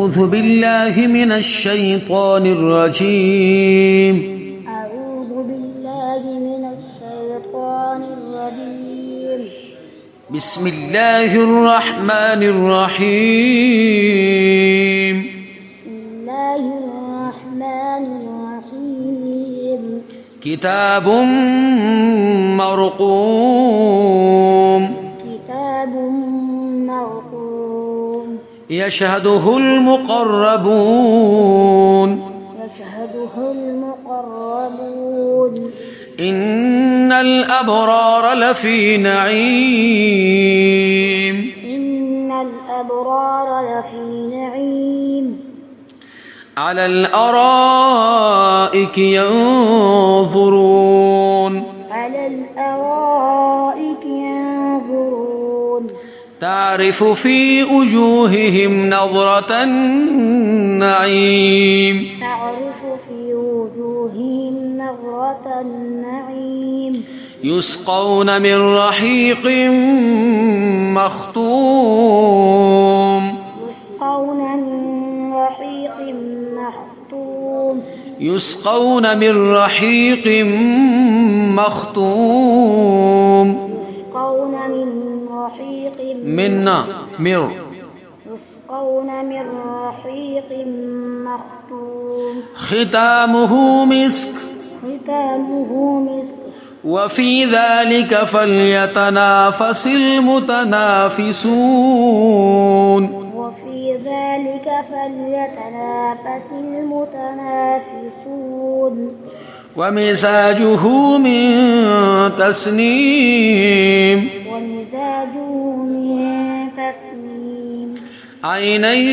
أعوذ بالله من الشيطان الرجيم. أعوذ بالله من الشيطان الرجيم. بسم الله الرحمن الرحيم. بسم الله الرحمن الرحيم. كتاب مرقوم كتاب مرقوم يشهده المقربون. يشهده المقربون. إن الأبرار لفي نعيم. إن الأبرار لفي نعيم. على الأرائك ينظرون. على الأرائك ينظرون. تعرف في وجوههم نظرة النعيم. تعرف في وجوههم نظرة النعيم. يسقون من رحيق مختوم. يسقون من رحيق مختوم. يسقون من رحيق مختوم. يسقون من رحيق منا مر. يسقون من رحيق مختوم. ختامه مسك. ختامه مسك. وفي ذلك فليتنافس المتنافسون. وفي ذلك فليتنافس المتنافسون. ومزاجه من تسنيم. ومزاجه من تسنيم. عيني